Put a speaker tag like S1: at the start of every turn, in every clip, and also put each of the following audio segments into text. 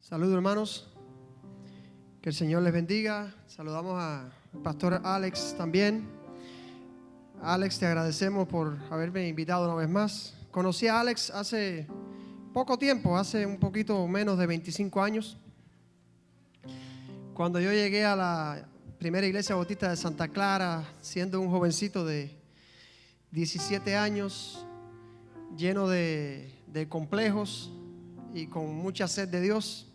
S1: Saludos, hermanos, que el Señor les bendiga. Saludamos al pastor Alex también. Alex, te agradecemos por haberme invitado una vez más. Conocí a Alex hace poco tiempo, hace un poquito menos de 25 años, cuando yo llegué a la primera iglesia bautista de Santa Clara, siendo un jovencito de 17 años, lleno de complejos y con mucha sed de Dios,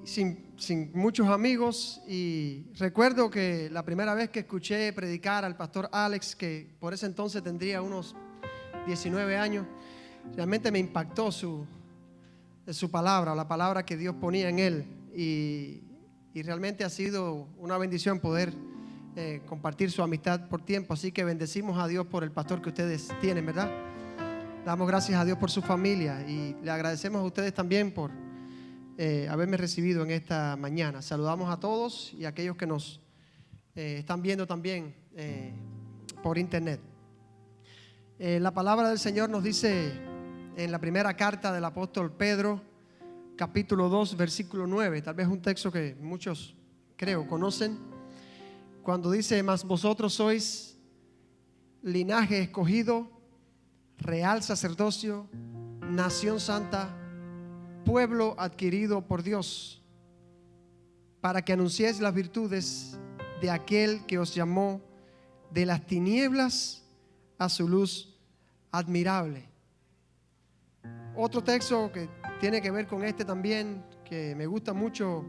S1: sin muchos amigos. Y recuerdo que la primera vez que escuché predicar al pastor Alex, que por ese entonces tendría unos 19 años, realmente me impactó su palabra, la palabra que Dios ponía en él, y realmente ha sido una bendición poder compartir su amistad por tiempo. Así que bendecimos a Dios por el pastor que ustedes tienen, ¿verdad? Damos gracias a Dios por su familia y le agradecemos a ustedes también por haberme recibido en esta mañana. Saludamos a todos y a aquellos que nos están viendo también por internet. La palabra del Señor nos dice en la primera carta del apóstol Pedro, capítulo 2, versículo 9, tal vez un texto que muchos, creo, conocen, cuando dice: mas vosotros sois linaje escogido, real sacerdocio, nación santa, pueblo adquirido por Dios, para que anunciéis las virtudes de aquel que os llamó de las tinieblas a su luz admirable. Otro texto que tiene que ver con este también, que me gusta mucho,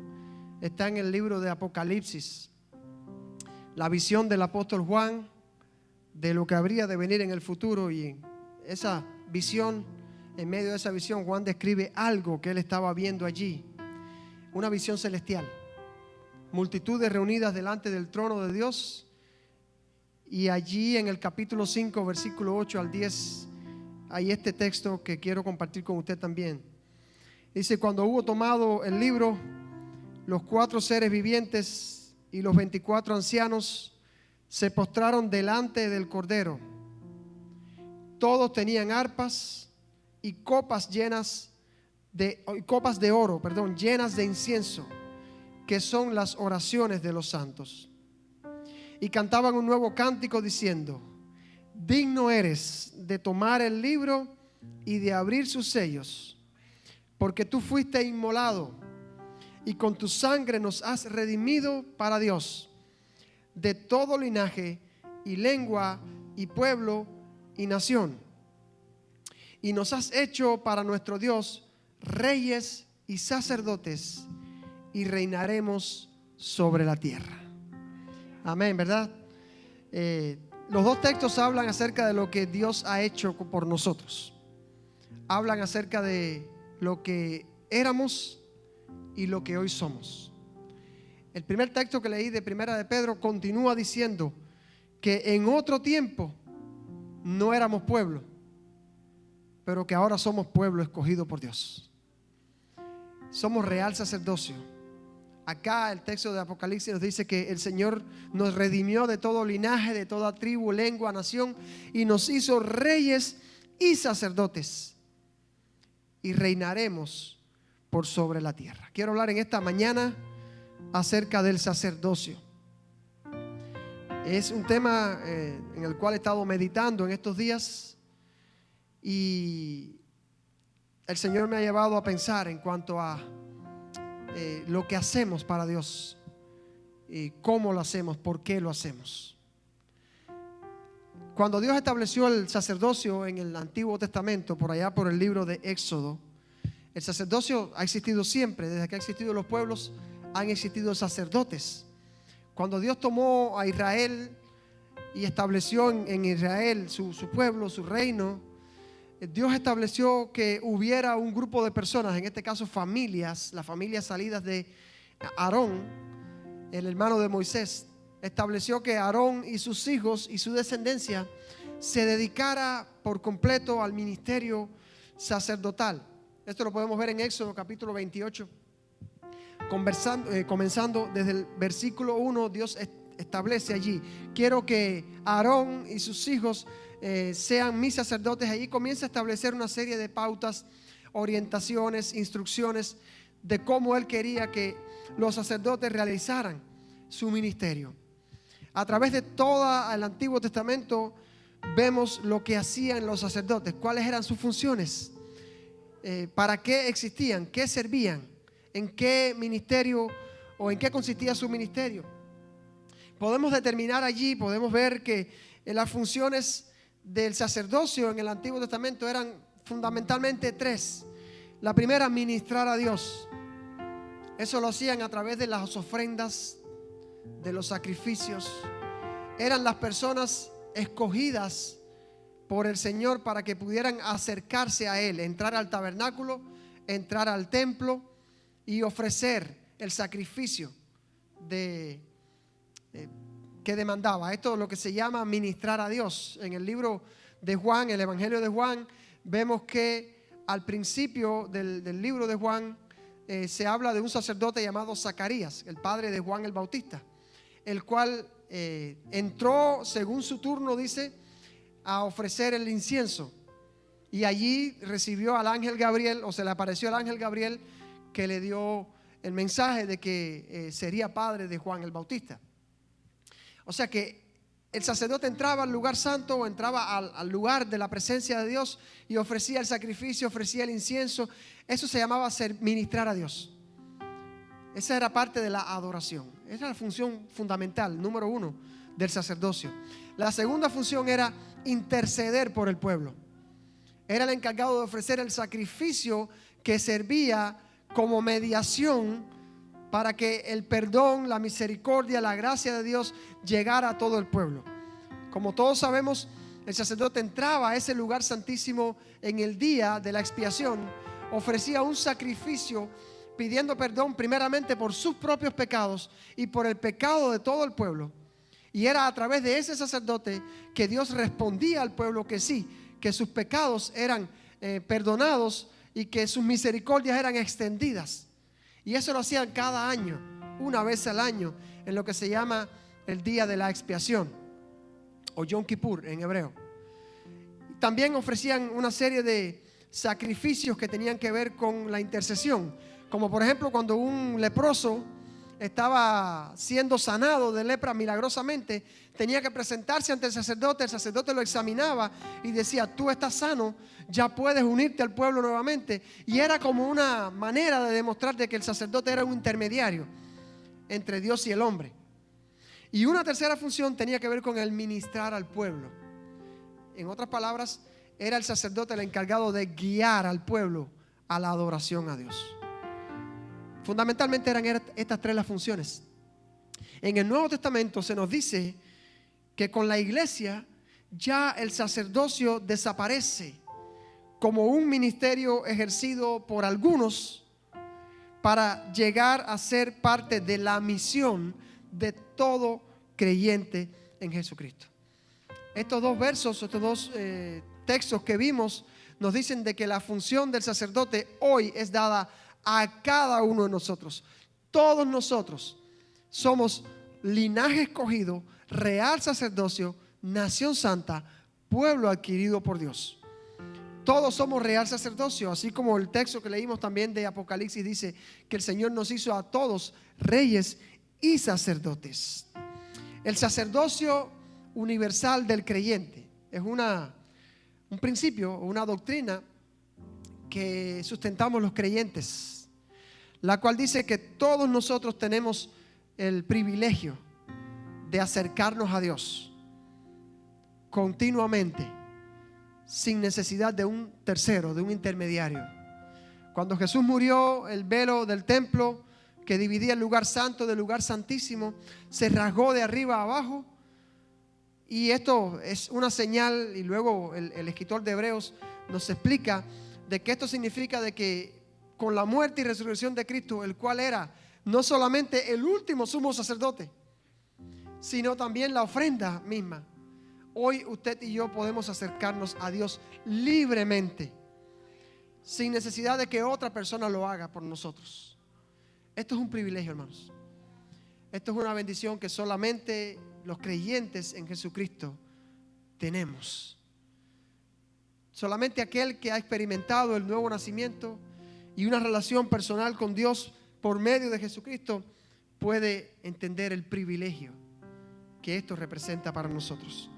S1: está en el libro de Apocalipsis. La visión del apóstol Juan de lo que habría de venir en el futuro, y esa visión, en medio de esa visión, Juan describe algo que él estaba viendo allí, una visión celestial, multitudes reunidas delante del trono de Dios. Y allí en el capítulo 5, versículo 8 al 10, hay este texto que quiero compartir con usted también. Dice: cuando hubo tomado el libro, los 4 seres vivientes y los 24 ancianos se postraron delante del Cordero. Todos tenían arpas y copas de oro, llenas de incienso, que son las oraciones de los santos. Y cantaban un nuevo cántico diciendo: digno eres de tomar el libro y de abrir sus sellos, porque tú fuiste inmolado y con tu sangre nos has redimido para Dios de todo linaje y lengua y pueblo y nación. Y nos has hecho para nuestro Dios reyes y sacerdotes, y reinaremos sobre la tierra. Amén, ¿verdad? Los dos textos hablan acerca de lo que Dios ha hecho por nosotros. Hablan acerca de lo que éramos y lo que hoy somos. El primer texto que leí de Primera de Pedro continúa diciendo que en otro tiempo no éramos pueblo, pero que ahora somos pueblo escogido por Dios. Somos real sacerdocio. Acá el texto de Apocalipsis nos dice que el Señor nos redimió de todo linaje, de toda tribu, lengua, nación, y nos hizo reyes y sacerdotes, y reinaremos por sobre la tierra. Quiero hablar en esta mañana acerca del sacerdocio. Es un tema en el cual he estado meditando en estos días, y el Señor me ha llevado a pensar en cuanto a lo que hacemos para Dios, y cómo lo hacemos, por qué lo hacemos. Cuando Dios estableció el sacerdocio en el Antiguo Testamento, por allá por el libro de Éxodo, el sacerdocio ha existido siempre. Desde que han existido los pueblos, han existido sacerdotes. Cuando Dios tomó a Israel y estableció en Israel su pueblo, su reino, Dios estableció que hubiera un grupo de personas, en este caso familias, las familias salidas de Aarón, el hermano de Moisés. Estableció que Aarón y sus hijos y su descendencia se dedicara por completo al ministerio sacerdotal. Esto lo podemos ver en Éxodo capítulo 28. Comenzando desde el versículo 1, Dios establece allí: quiero que Aarón y sus hijos sean mis sacerdotes. Allí comienza a establecer una serie de pautas, orientaciones, instrucciones de cómo Él quería que los sacerdotes realizaran su ministerio. A través de todo el Antiguo Testamento vemos lo que hacían los sacerdotes, cuáles eran sus funciones, para qué existían, qué servían, en qué ministerio o en qué consistía su ministerio. Podemos determinar allí, podemos ver que las funciones del sacerdocio en el Antiguo Testamento eran fundamentalmente tres. La primera, ministrar a Dios. Eso lo hacían a través de las ofrendas, de los sacrificios. Eran las personas escogidas por el Señor para que pudieran acercarse a Él, entrar al tabernáculo, entrar al templo y ofrecer el sacrificio que demandaba. Esto es lo que se llama ministrar a Dios. En el libro de Juan, el Evangelio de Juan, vemos que al principio del libro de Juan se habla de un sacerdote llamado Zacarías, el padre de Juan el Bautista, el cual entró según su turno, dice, a ofrecer el incienso, y allí recibió al ángel Gabriel, o se le apareció al ángel Gabriel, que le dio el mensaje de que sería padre de Juan el Bautista. O sea que el sacerdote entraba al lugar santo, o entraba al lugar de la presencia de Dios y ofrecía el sacrificio, ofrecía el incienso. Eso se llamaba ministrar a Dios. Esa era parte de la adoración. Esa era la función fundamental, número uno, del sacerdocio. La segunda función era interceder por el pueblo. Era el encargado de ofrecer el sacrificio que servía como mediación para que el perdón, la misericordia, la gracia de Dios llegara a todo el pueblo. Como todos sabemos, el sacerdote entraba a ese lugar santísimo en el día de la expiación, ofrecía un sacrificio pidiendo perdón primeramente por sus propios pecados y por el pecado de todo el pueblo. Y era a través de ese sacerdote que Dios respondía al pueblo que sí, que sus pecados eran perdonados y que sus misericordias eran extendidas. Y eso lo hacían cada año, una vez al año, en lo que se llama el día de la expiación, o Yom Kippur en hebreo. También ofrecían una serie de sacrificios que tenían que ver con la intercesión, como por ejemplo cuando un leproso estaba siendo sanado de lepra milagrosamente, tenía que presentarse ante el sacerdote lo examinaba y decía: tú estás sano, ya puedes unirte al pueblo nuevamente. Y era como una manera de demostrar de que el sacerdote era un intermediario entre Dios y el hombre. Y una tercera función tenía que ver con el ministrar al pueblo. En otras palabras, era el sacerdote el encargado de guiar al pueblo a la adoración a Dios. Fundamentalmente eran estas tres las funciones. En el Nuevo Testamento se nos dice que con la iglesia ya el sacerdocio desaparece como un ministerio ejercido por algunos para llegar a ser parte de la misión de todo creyente en Jesucristo. Estos dos versos, estos dos textos que vimos nos dicen de que la función del sacerdote hoy es dada a cada uno de nosotros. Todos nosotros somos linaje escogido, real sacerdocio, nación santa, pueblo adquirido por Dios. Todos somos real sacerdocio, así como el texto que leímos también de Apocalipsis dice que el Señor nos hizo a todos reyes y sacerdotes. El sacerdocio universal del creyente es un principio, una doctrina que sustentamos los creyentes, la cual dice que todos nosotros tenemos el privilegio de acercarnos a Dios continuamente, sin necesidad de un tercero, de un intermediario. Cuando Jesús murió, el velo del templo que dividía el lugar santo del lugar santísimo se rasgó de arriba a abajo, y esto es una señal, y luego el escritor de Hebreos nos explica de que esto significa de que con la muerte y resurrección de Cristo, el cual era no solamente el último sumo sacerdote, sino también la ofrenda misma, hoy usted y yo podemos acercarnos a Dios libremente, sin necesidad de que otra persona lo haga por nosotros. Esto es un privilegio, hermanos. Esto es una bendición que solamente los creyentes en Jesucristo tenemos. Solamente aquel que ha experimentado el nuevo nacimiento y una relación personal con Dios por medio de Jesucristo puede entender el privilegio que esto representa para nosotros.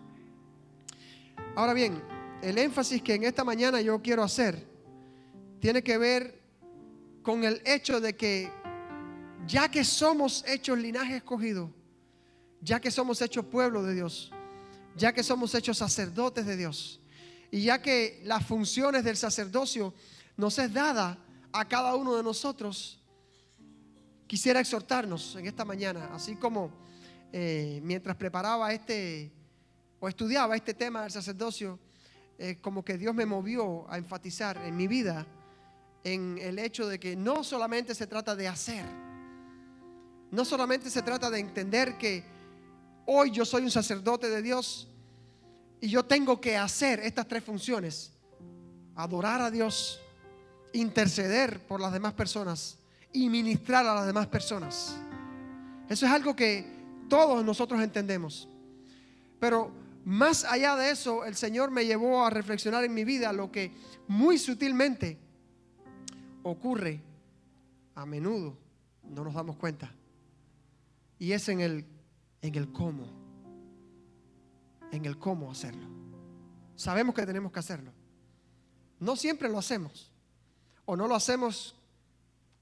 S1: Ahora bien, el énfasis que en esta mañana yo quiero hacer tiene que ver con el hecho de que ya que somos hechos linaje escogido, ya que somos hechos pueblo de Dios, ya que somos hechos sacerdotes de Dios, y ya que las funciones del sacerdocio nos es dada a cada uno de nosotros, quisiera exhortarnos en esta mañana, así como mientras preparaba o estudiaba este tema del sacerdocio, como que Dios me movió a enfatizar en mi vida en el hecho de que no solamente se trata de hacer, no solamente se trata de entender que hoy yo soy un sacerdote de Dios y yo tengo que hacer estas tres funciones: adorar a Dios, interceder por las demás personas y ministrar a las demás personas. Eso es algo que todos nosotros entendemos. Pero más allá de eso, el Señor me llevó a reflexionar en mi vida lo que muy sutilmente ocurre a menudo, no nos damos cuenta. Y es en el cómo. En el cómo hacerlo. Sabemos que tenemos que hacerlo. No siempre lo hacemos. O no lo hacemos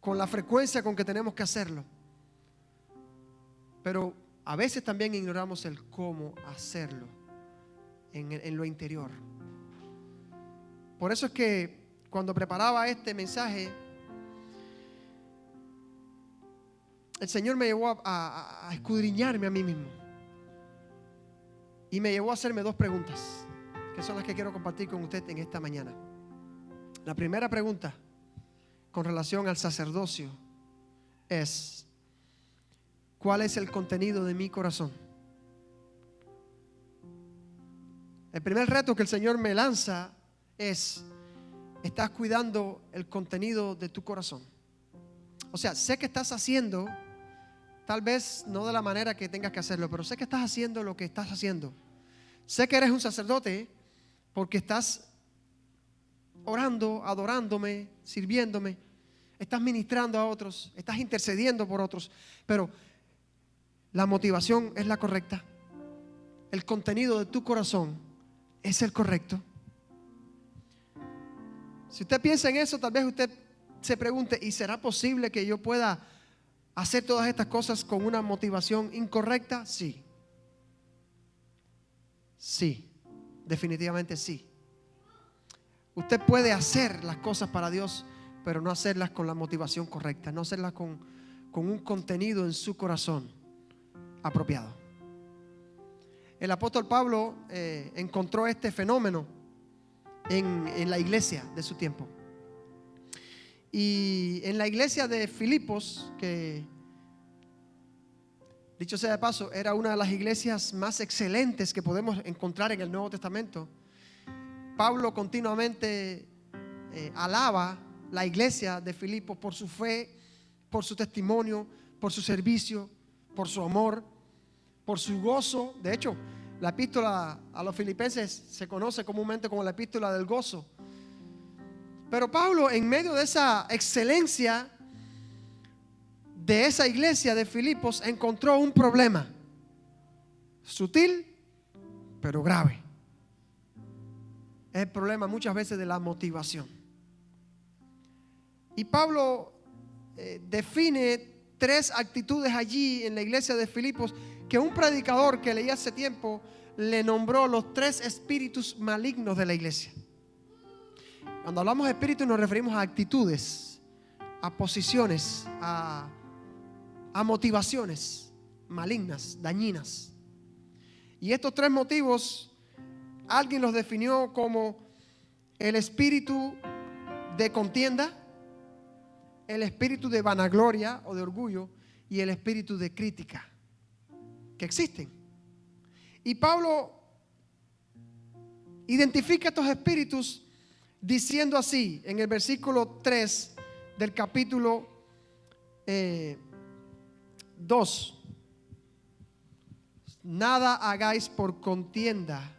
S1: con la frecuencia con que tenemos que hacerlo. Pero a veces también ignoramos el cómo hacerlo en lo interior. Por eso es que cuando preparaba este mensaje, el Señor me llevó a escudriñarme a mí mismo. Y me llevó a hacerme dos preguntas, que son las que quiero compartir con usted en esta mañana. La primera pregunta, con relación al sacerdocio, es: ¿cuál es el contenido de mi corazón? El primer reto que el Señor me lanza es: ¿estás cuidando el contenido de tu corazón? O sea, sé que estás haciendo, tal vez no de la manera que tengas que hacerlo, pero sé que estás haciendo lo que estás haciendo. Sé que eres un sacerdote porque estás orando, adorándome, sirviéndome, estás ministrando a otros, estás intercediendo por otros, pero la motivación es la correcta. El contenido de tu corazón es el correcto. Si usted piensa en eso, tal vez usted se pregunte: ¿y será posible que yo pueda hacer todas estas cosas con una motivación incorrecta? Sí. Sí, definitivamente sí. Usted puede hacer las cosas para Dios, pero no hacerlas con la motivación correcta, no hacerlas con un contenido en su corazón apropiado. El apóstol Pablo encontró este fenómeno en la iglesia de su tiempo. Y en la iglesia de Filipos, que dicho sea de paso, era una de las iglesias más excelentes que podemos encontrar en el Nuevo Testamento, Pablo continuamente alaba la iglesia de Filipos por su fe, por su testimonio, por su servicio, por su amor, por su gozo. De hecho, la epístola a los filipenses se conoce comúnmente como la epístola del gozo. Pero Pablo, en medio de esa excelencia de esa iglesia de Filipos, encontró un problema sutil pero grave. Es el problema muchas veces de la motivación. Y Pablo define tres actitudes allí en la iglesia de Filipos que un predicador que leí hace tiempo le nombró los tres espíritus malignos de la iglesia. Cuando hablamos de espíritus nos referimos a actitudes, a posiciones, a motivaciones malignas, dañinas. Y estos tres motivos alguien los definió como el espíritu de contienda, el espíritu de vanagloria o de orgullo y el espíritu de crítica, que existen. Y Pablo identifica estos espíritus diciendo así en el versículo 3 del capítulo 2: nada hagáis por contienda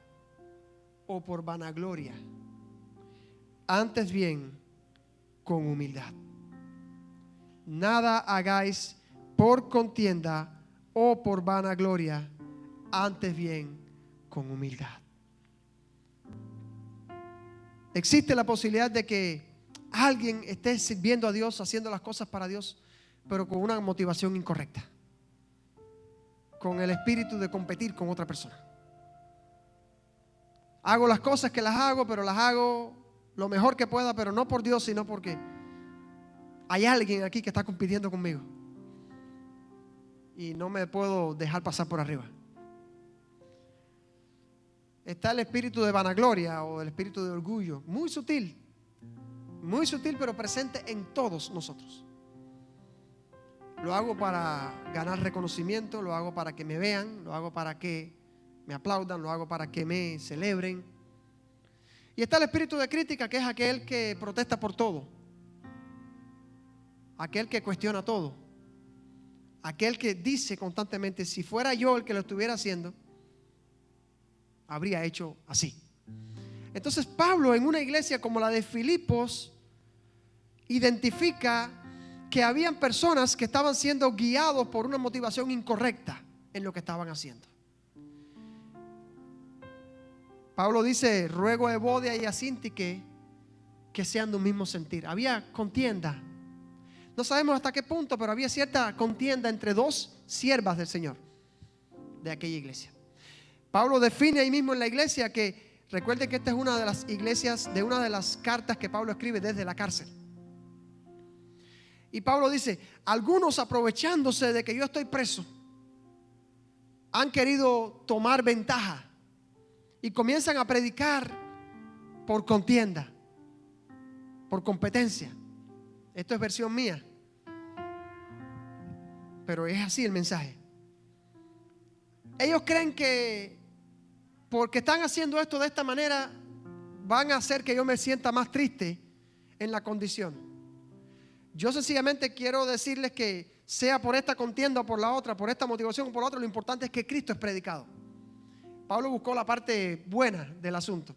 S1: o por vanagloria. antes bien con humildad. Nada hagáis por contienda o por vanagloria, antes bien con humildad. Existe la posibilidad de que alguien esté sirviendo a Dios, haciendo las cosas para Dios, pero con una motivación incorrecta, con el espíritu de competir con otra persona. Hago las cosas que las hago, pero las hago lo mejor que pueda, pero no por Dios, sino porque hay alguien aquí que está compitiendo conmigo y no me puedo dejar pasar por arriba. Está el espíritu de vanagloria o el espíritu de orgullo, muy sutil, pero presente en todos nosotros. Lo hago para ganar reconocimiento, lo hago para que me vean, lo hago para que me aplaudan, lo hago para que me celebren. Y está el espíritu de crítica, que es aquel que protesta por todo, aquel que cuestiona todo, aquel que dice constantemente: si fuera yo el que lo estuviera haciendo, habría hecho así. Entonces Pablo, en una iglesia como la de Filipos, identifica que habían personas que estaban siendo guiados por una motivación incorrecta en lo que estaban haciendo. Pablo dice: ruego a Evodia y a Síntique que sean de un mismo sentir. Había contienda. No sabemos hasta qué punto, pero había cierta contienda entre dos siervas del Señor de aquella iglesia. Pablo define ahí mismo en la iglesia que, recuerden que esta es una de las iglesias, de una de las cartas que Pablo escribe desde la cárcel. Y Pablo dice: algunos, aprovechándose de que yo estoy preso, han querido tomar ventaja y comienzan a predicar por contienda, por competencia. Esto es versión mía, pero es así el mensaje. Ellos creen que porque están haciendo esto de esta manera van a hacer que yo me sienta más triste en la condición. Yo sencillamente quiero decirles que sea por esta contienda o por la otra, por esta motivación o por la otra, lo importante es que Cristo es predicado. Pablo buscó la parte buena del asunto,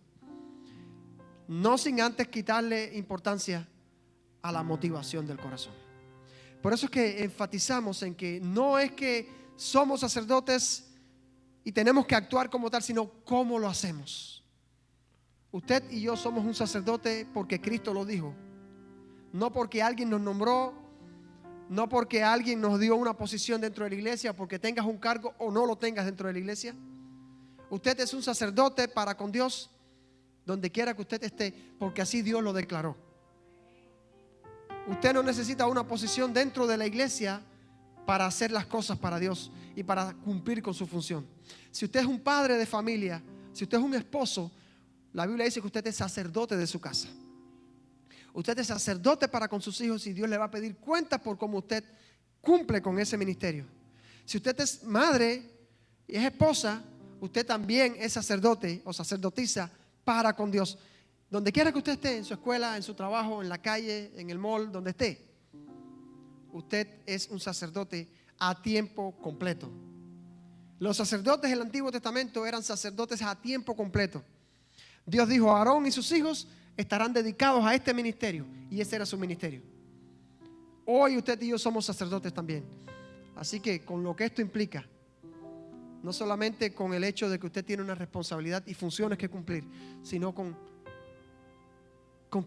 S1: no sin antes quitarle importancia a la motivación del corazón. Por eso es que enfatizamos en que no es que somos sacerdotes y tenemos que actuar como tal, sino cómo lo hacemos. Usted y yo somos un sacerdote porque Cristo lo dijo, no porque alguien nos nombró, no porque alguien nos dio una posición dentro de la iglesia, porque tengas un cargo o no lo tengas dentro de la iglesia. Usted es un sacerdote para con Dios donde quiera que usted esté, porque así Dios lo declaró. Usted no necesita una posición dentro de la iglesia para hacer las cosas para Dios y para cumplir con su función. Si usted es un padre de familia, si usted es un esposo, la Biblia dice que usted es sacerdote de su casa. Usted es sacerdote para con sus hijos y Dios le va a pedir cuentas por cómo usted cumple con ese ministerio. Si usted es madre y es esposa, usted también es sacerdote o sacerdotisa para con Dios. Donde quiera que usted esté, en su escuela, en su trabajo, en la calle, en el mall, donde esté, usted es un sacerdote a tiempo completo. Los sacerdotes del Antiguo Testamento eran sacerdotes a tiempo completo. Dios dijo: Aarón y sus hijos estarán dedicados a este ministerio, y ese era su ministerio. Hoy usted y yo somos sacerdotes también. Así que con lo que esto implica, no solamente con el hecho de que usted tiene una responsabilidad y funciones que cumplir, sino con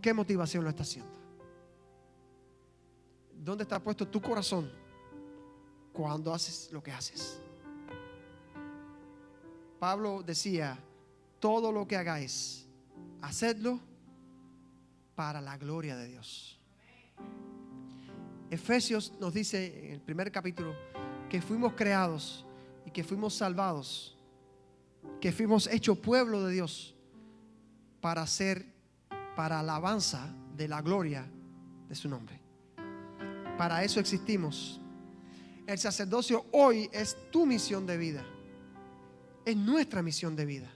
S1: qué motivación lo está haciendo. ¿Dónde está puesto tu corazón cuando haces lo que haces? Pablo decía: todo lo que hagáis, hacedlo para la gloria de Dios. Efesios nos dice en el primer capítulo que fuimos creados y que fuimos salvados, que fuimos hechos pueblo de Dios para alabanza de la gloria de su nombre. Para eso existimos. El sacerdocio hoy es tu misión de vida, es nuestra misión de vida.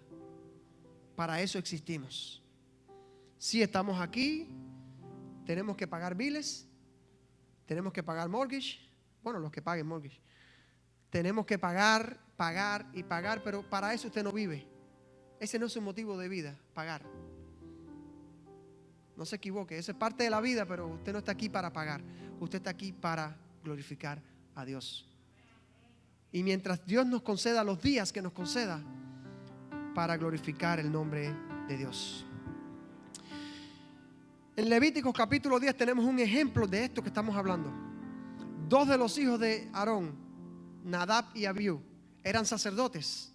S1: Para eso existimos. Si estamos aquí, tenemos que pagar biles, tenemos que pagar mortgage, bueno, los que paguen mortgage, tenemos que pagar y pagar, pero para eso usted no vive. Ese no es su motivo de vida, pagar. No se equivoque, esa es parte de la vida, pero usted no está aquí para pagar. Usted está aquí para glorificar a Dios. Y mientras Dios nos conceda los días que nos conceda, para glorificar el nombre de Dios. En Levíticos capítulo 10 tenemos un ejemplo de esto que estamos hablando. Dos de los hijos de Aarón, Nadab y Abiú, eran sacerdotes.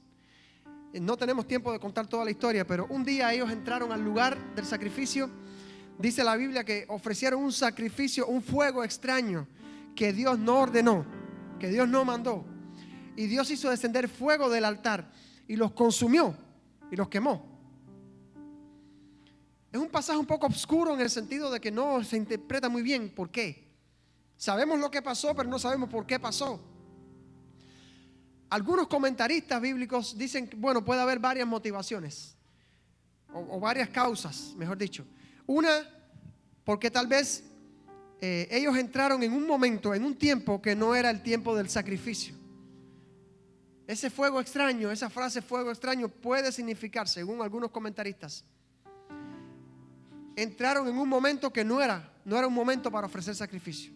S1: No tenemos tiempo de contar toda la historia, pero un día ellos entraron al lugar del sacrificio. Dice la Biblia que ofrecieron un sacrificio, un fuego extraño que Dios no ordenó, que Dios no mandó. Y Dios hizo descender fuego del altar y los consumió y los quemó. Es un pasaje un poco oscuro en el sentido de que no se interpreta muy bien por qué. Sabemos lo que pasó, pero no sabemos por qué pasó. Algunos comentaristas bíblicos dicen, bueno, puede haber varias motivaciones o varias causas, mejor dicho. Una, porque tal vez ellos entraron en un momento, en un tiempo que no era el tiempo del sacrificio. Ese fuego extraño, esa frase fuego extraño puede significar, según algunos comentaristas, entraron en un momento que no era un momento para ofrecer sacrificio.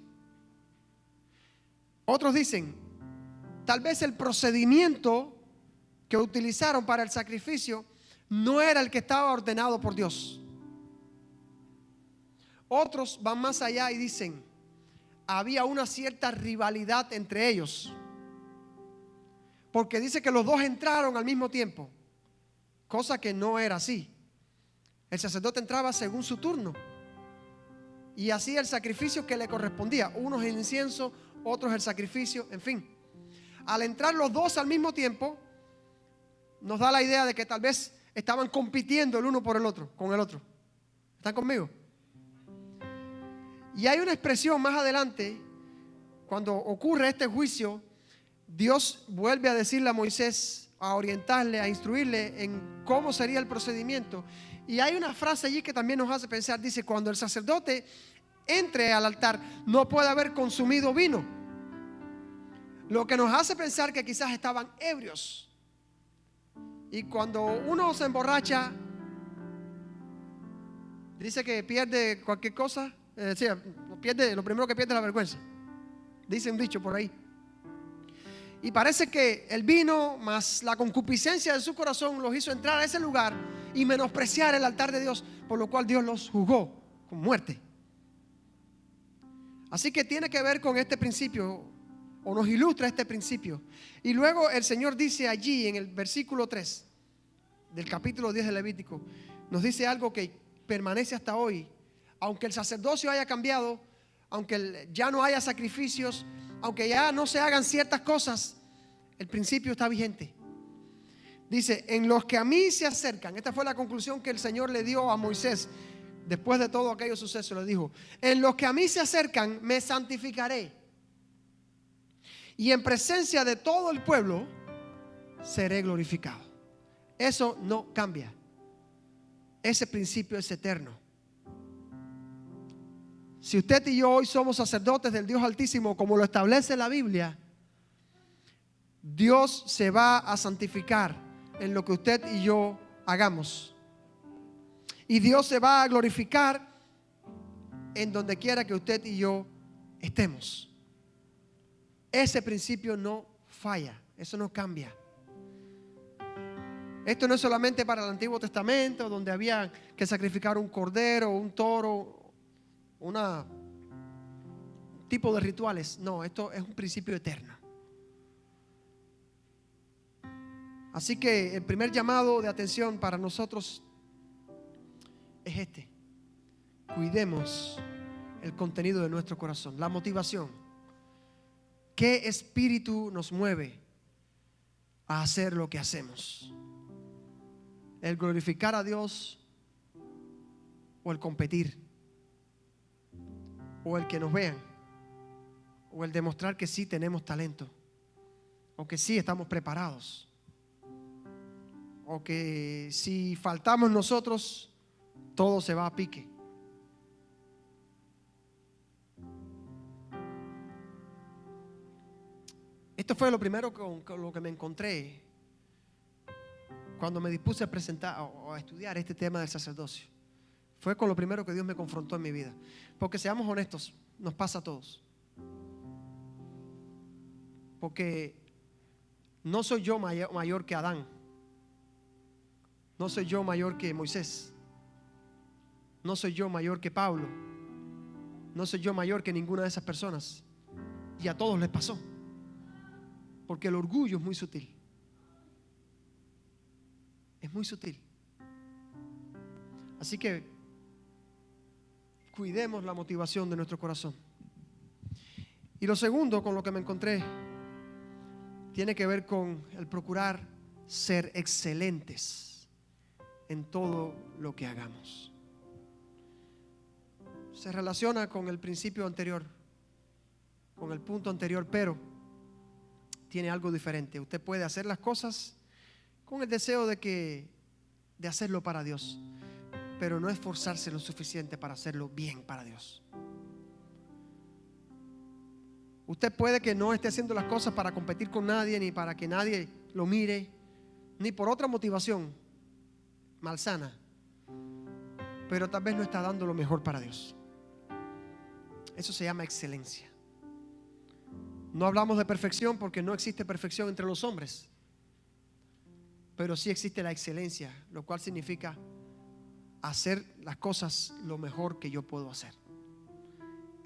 S1: Otros dicen, tal vez el procedimiento que utilizaron para el sacrificio no era el que estaba ordenado por Dios. Otros van más allá y dicen, había una cierta rivalidad entre ellos. Porque dice que los dos entraron al mismo tiempo, cosa que no era así. El sacerdote entraba según su turno y hacía el sacrificio que le correspondía. Unos el incienso, otros el sacrificio, en fin. Al entrar los dos al mismo tiempo, nos da la idea de que tal vez estaban compitiendo el uno por el otro, con el otro. ¿Están conmigo? Y hay una expresión más adelante, cuando ocurre este juicio, Dios vuelve a decirle a Moisés, a orientarle, a instruirle en cómo sería el procedimiento. Y hay una frase allí que también nos hace pensar, dice, cuando el sacerdote entre al altar, no puede haber consumido vino. Lo que nos hace pensar que quizás estaban ebrios. Y cuando uno se emborracha, dice que pierde cualquier cosa, lo primero que pierde es la vergüenza. Dice un dicho por ahí. Y parece que el vino más la concupiscencia de su corazón los hizo entrar a ese lugar y menospreciar el altar de Dios, por lo cual Dios los juzgó con muerte. Así que tiene que ver con este principio, o nos ilustra este principio. Y luego el Señor dice allí en el versículo 3 del capítulo 10 de Levítico, nos dice algo que permanece hasta hoy. Aunque el sacerdocio haya cambiado, aunque ya no haya sacrificios, aunque ya no se hagan ciertas cosas, el principio está vigente. Dice, en los que a mí se acercan. Esta fue la conclusión que el Señor le dio a Moisés después de todo aquello suceso. Le dijo, en los que a mí se acercan me santificaré, y en presencia de todo el pueblo seré glorificado. Eso no cambia. Ese principio es eterno. Si usted y yo hoy somos sacerdotes del Dios Altísimo, como lo establece la Biblia, Dios se va a santificar en lo que usted y yo hagamos. Y Dios se va a glorificar en donde quiera que usted y yo estemos. Ese principio no falla, eso no cambia. Esto no es solamente para el Antiguo Testamento, donde había que sacrificar un cordero, un toro, un tipo de rituales. No, esto es un principio eterno. Así que el primer llamado de atención para nosotros es este: cuidemos el contenido de nuestro corazón, la motivación. ¿Qué espíritu nos mueve a hacer lo que hacemos? ¿El glorificar a Dios o el competir? ¿O el que nos vean? ¿O el demostrar que sí tenemos talento? ¿O que sí estamos preparados? ¿O que si faltamos nosotros, todo se va a pique? Esto fue lo primero con lo que me encontré cuando me dispuse a presentar o a estudiar este tema del sacerdocio. Fue con lo primero que Dios me confrontó en mi vida. Porque seamos honestos, nos pasa a todos. Porque no soy yo mayor que Adán. No soy yo mayor que Moisés. No soy yo mayor que Pablo. No soy yo mayor que ninguna de esas personas. Y a todos les pasó. Porque el orgullo es muy sutil. Es muy sutil. Así que cuidemos la motivación de nuestro corazón. Y lo segundo con lo que me encontré tiene que ver con el procurar ser excelentes en todo lo que hagamos. Se relaciona con el principio anterior, con el punto anterior, pero tiene algo diferente. Usted puede hacer las cosas con el deseo de hacerlo para Dios, pero no esforzarse lo suficiente para hacerlo bien para Dios. Usted puede que no esté haciendo las cosas para competir con nadie, ni para que nadie lo mire, ni por otra motivación malsana, pero tal vez no está dando lo mejor para Dios. Eso se llama excelencia. No hablamos de perfección porque no existe perfección entre los hombres, pero sí existe la excelencia, lo cual significa hacer las cosas lo mejor que yo puedo hacer.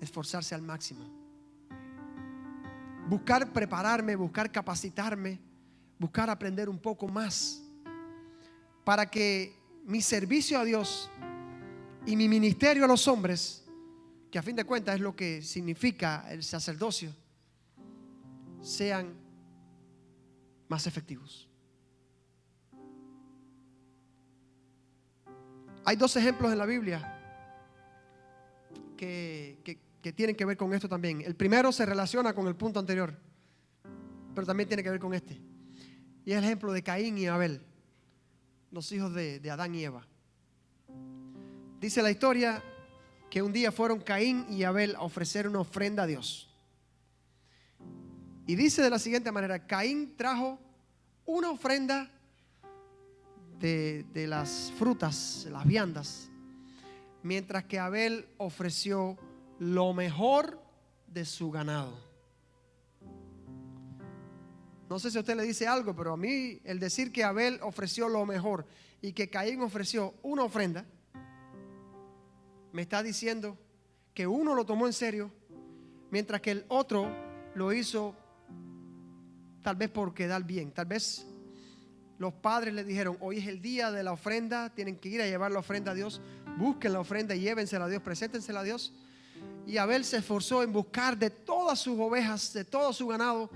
S1: Esforzarse al máximo. Buscar prepararme, buscar capacitarme, buscar aprender un poco más para que mi servicio a Dios y mi ministerio a los hombres, que a fin de cuentas es lo que significa el sacerdocio, sean más efectivos. Hay dos ejemplos en la Biblia que tienen que ver con esto también. El primero se relaciona con el punto anterior, pero también tiene que ver con este. Y es el ejemplo de Caín y Abel, los hijos de Adán y Eva. Dice la historia que un día fueron Caín y Abel a ofrecer una ofrenda a Dios. Y dice de la siguiente manera: Caín trajo una ofrenda de las frutas, las viandas, mientras que Abel ofreció lo mejor de su ganado. No sé si a usted le dice algo, pero a mí el decir que Abel ofreció lo mejor y que Caín ofreció una ofrenda, me está diciendo que uno lo tomó en serio, mientras que el otro lo hizo tal vez por quedar bien. Tal vez los padres le dijeron: hoy es el día de la ofrenda, tienen que ir a llevar la ofrenda a Dios, busquen la ofrenda y llévensela a Dios, preséntensela a Dios. Y Abel se esforzó en buscar de todas sus ovejas, de todo su ganado,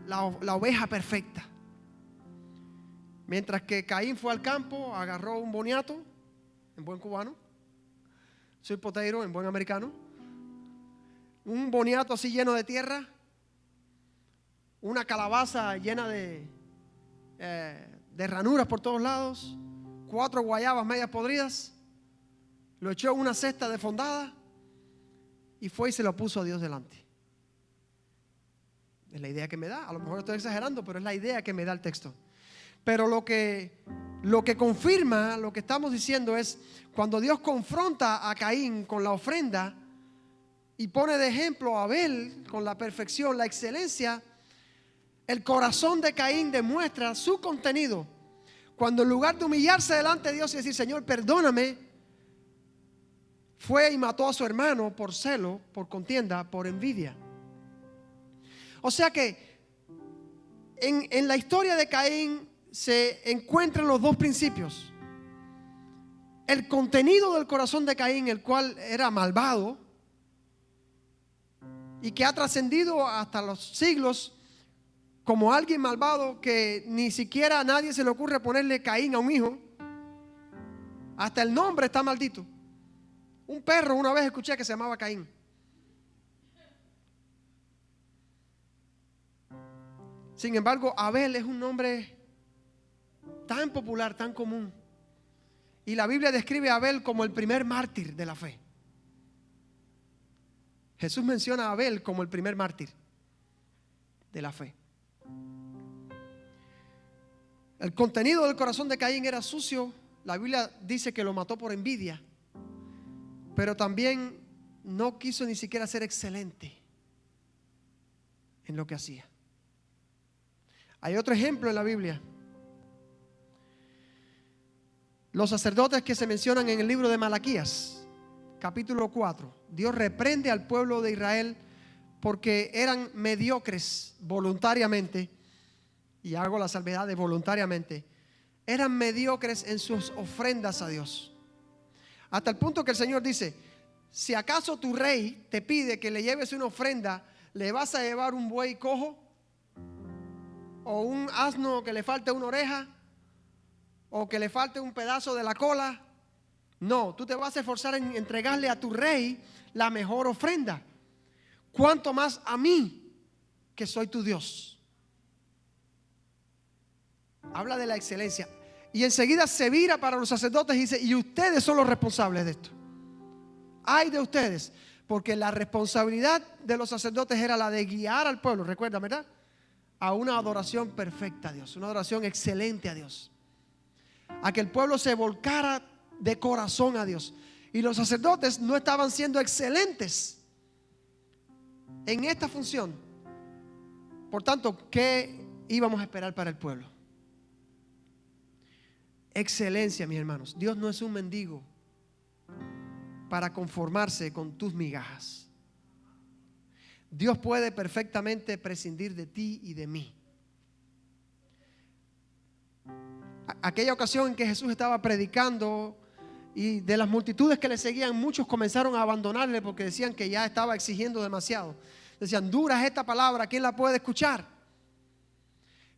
S1: la oveja perfecta. Mientras que Caín fue al campo, agarró un boniato, en buen cubano, sweet potato en buen americano, un boniato así lleno de tierra, una calabaza llena de ranuras por todos lados, 4 guayabas medias podridas, lo echó en una cesta desfondada y fue y se lo puso a Dios delante. Es la idea que me da. A lo mejor estoy exagerando, pero es la idea que me da el texto. Pero lo que confirma lo que estamos diciendo es cuando Dios confronta a Caín con la ofrenda y pone de ejemplo a Abel con la perfección, la excelencia. El corazón de Caín demuestra su contenido cuando en lugar de humillarse delante de Dios y decir: Señor, perdóname, fue y mató a su hermano por celo, por contienda, por envidia. O sea que en la historia de Caín se encuentran los dos principios. El contenido del corazón de Caín, el cual era malvado y que ha trascendido hasta los siglos como alguien malvado que ni siquiera a nadie se le ocurre ponerle Caín a un hijo. Hasta el nombre está maldito. Un perro una vez escuché que se llamaba Caín. Sin embargo, Abel es un nombre tan popular, tan común. Y la Biblia describe a Abel como el primer mártir de la fe. Jesús menciona a Abel como el primer mártir de la fe. El contenido del corazón de Caín era sucio, la Biblia dice que lo mató por envidia, pero también no quiso ni siquiera ser excelente en lo que hacía. Hay otro ejemplo en la Biblia. Los sacerdotes que se mencionan en el libro de Malaquías, capítulo 4. Dios reprende al pueblo de Israel porque eran mediocres voluntariamente, y hago la salvedad de voluntariamente, eran mediocres en sus ofrendas a Dios. Hasta el punto que el Señor dice: si acaso tu rey te pide que le lleves una ofrenda, ¿le vas a llevar un buey cojo? ¿O un asno que le falte una oreja? ¿O que le falte un pedazo de la cola? No, tú te vas a esforzar en entregarle a tu rey la mejor ofrenda. ¿Cuánto más a mí, que soy tu Dios? Habla de la excelencia. Y enseguida se vira para los sacerdotes y dice: y ustedes son los responsables de esto. Ay de ustedes, porque la responsabilidad de los sacerdotes era la de guiar al pueblo, recuerda, ¿verdad?, a una adoración perfecta a Dios, una adoración excelente a Dios, a que el pueblo se volcara de corazón a Dios. Y los sacerdotes no estaban siendo excelentes en esta función. Por tanto, ¿qué íbamos a esperar para el pueblo? Excelencia, mis hermanos. Dios no es un mendigo para conformarse con tus migajas. Dios puede perfectamente prescindir de ti y de mí. Aquella ocasión en que Jesús estaba predicando, y de las multitudes que le seguían, muchos comenzaron a abandonarle porque decían que ya estaba exigiendo demasiado. Decían: dura es esta palabra, ¿quién la puede escuchar?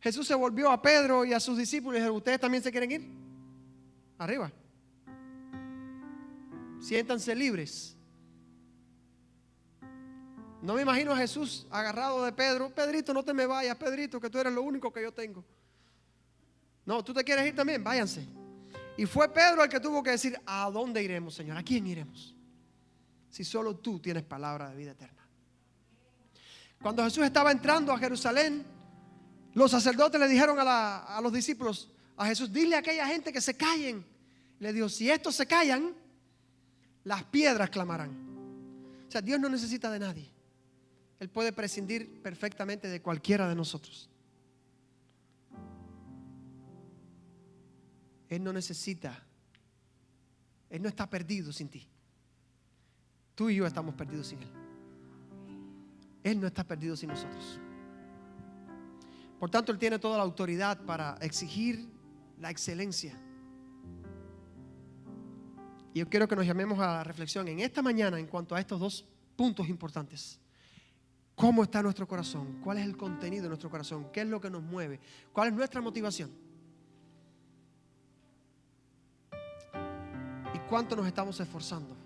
S1: Jesús se volvió a Pedro y a sus discípulos y dijo: ¿ustedes también se quieren ir? Arriba, siéntanse libres. No me imagino a Jesús agarrado de Pedro: Pedrito, no te me vayas, Pedrito, que tú eres lo único que yo tengo. No, ¿tú te quieres ir también? Váyanse. Y fue Pedro el que tuvo que decir: ¿a dónde iremos, Señor? ¿A quién iremos? Si solo tú tienes palabra de vida eterna. Cuando Jesús estaba entrando a Jerusalén, los sacerdotes le dijeron a los discípulos, a Jesús: dile a aquella gente que se callen. Le dijo: si estos se callan, las piedras clamarán. O sea, Dios no necesita de nadie. Él puede prescindir perfectamente de cualquiera de nosotros. Él no necesita. Él no está perdido sin ti. Tú y yo estamos perdidos sin Él. Él no está perdido sin nosotros. Por tanto, Él tiene toda la autoridad para exigir la excelencia. Y yo quiero que nos llamemos a la reflexión en esta mañana en cuanto a estos dos puntos importantes. ¿Cómo está nuestro corazón? ¿Cuál es el contenido de nuestro corazón? ¿Qué es lo que nos mueve? ¿Cuál es nuestra motivación? ¿Y cuánto nos estamos esforzando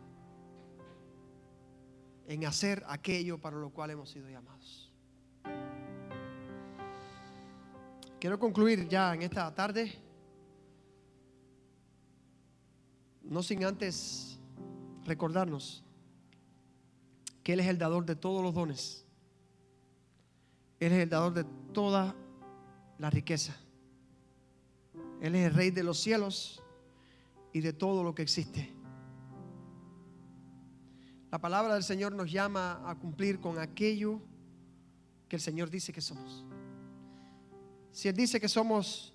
S1: en hacer aquello para lo cual hemos sido llamados? Quiero concluir ya en esta tarde, no sin antes recordarnos que Él es el dador de todos los dones. Él es el dador de toda la riqueza. Él es el Rey de los cielos y de todo lo que existe. La palabra del Señor nos llama a cumplir con aquello que el Señor dice que somos. Si Él dice que somos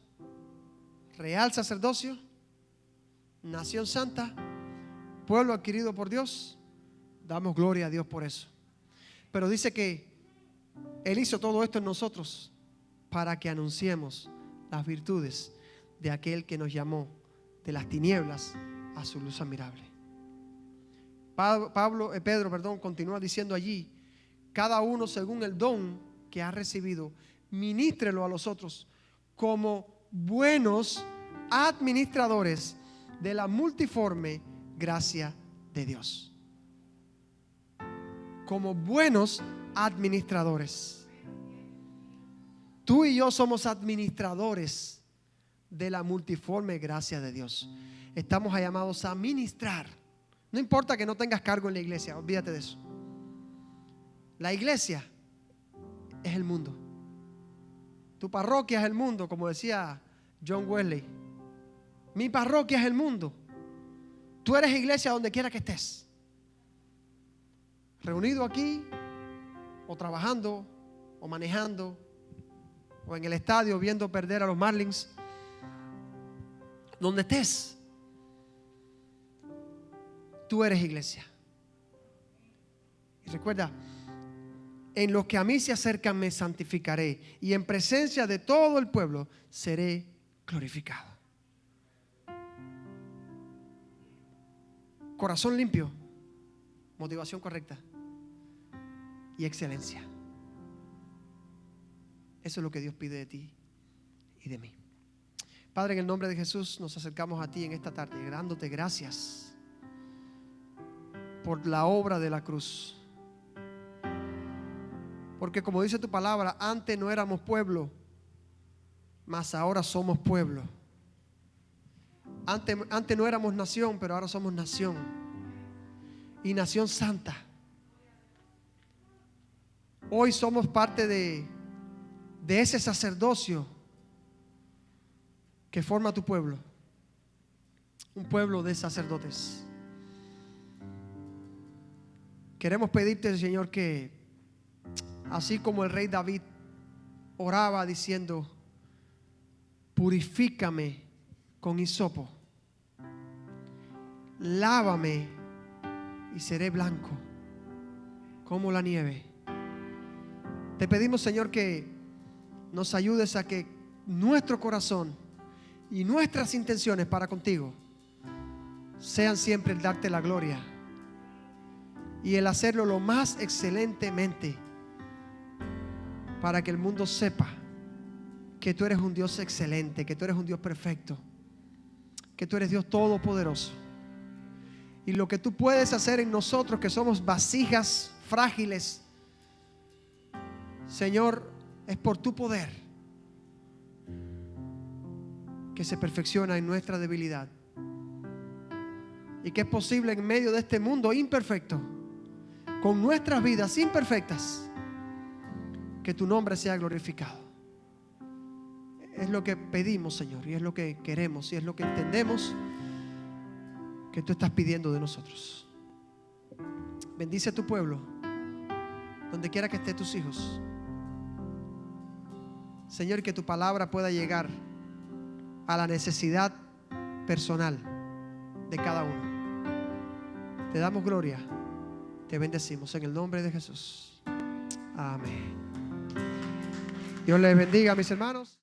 S1: real sacerdocio, nación santa, pueblo adquirido por Dios, damos gloria a Dios por eso. Pero dice que Él hizo todo esto en nosotros para que anunciemos las virtudes de aquel que nos llamó de las tinieblas a su luz admirable. Pedro continúa diciendo allí: cada uno según el don que ha recibido, ministrelo a los otros como buenos administradores de la multiforme gracia de Dios. Como buenos administradores. Tú y yo somos administradores de la multiforme gracia de Dios. Estamos llamados a ministrar. No importa que no tengas cargo en la iglesia, olvídate de eso. La iglesia es el mundo. Tu parroquia es el mundo, como decía John Wesley. Mi parroquia es el mundo. Tú eres iglesia donde quiera que estés. Reunido aquí, o trabajando, o manejando, o en el estadio viendo perder a los Marlins. Donde estés, tú eres iglesia. Y recuerda, en los que a mí se acercan me santificaré, y en presencia de todo el pueblo seré glorificado. Corazón limpio, motivación correcta y excelencia. Eso es lo que Dios pide de ti y de mí. Padre, en el nombre de Jesús nos acercamos a ti en esta tarde, dándote gracias por la obra de la cruz. Porque como dice tu palabra, antes no éramos pueblo, mas ahora somos pueblo. Antes no éramos nación, pero ahora somos nación. Y nación santa. Hoy somos parte de ese sacerdocio que forma tu pueblo. Un pueblo de sacerdotes. Queremos pedirte, Señor, que así como el rey David oraba diciendo: purifícame con hisopo, lávame y seré blanco como la nieve. Te pedimos, Señor, que nos ayudes a que nuestro corazón y nuestras intenciones para contigo sean siempre el darte la gloria y el hacerlo lo más excelentemente, para que el mundo sepa que tú eres un Dios excelente, que tú eres un Dios perfecto, que tú eres Dios todopoderoso. Y lo que tú puedes hacer en nosotros, que somos vasijas frágiles, Señor, es por tu poder que se perfecciona en nuestra debilidad, y que es posible en medio de este mundo imperfecto, con nuestras vidas imperfectas, que tu nombre sea glorificado. Es lo que pedimos, Señor, y es lo que queremos, y es lo que entendemos que tú estás pidiendo de nosotros. Bendice a tu pueblo, donde quiera que estén tus hijos, Señor, que tu palabra pueda llegar a la necesidad personal de cada uno. Te damos gloria, te bendecimos en el nombre de Jesús. Amén. Dios les bendiga, mis hermanos.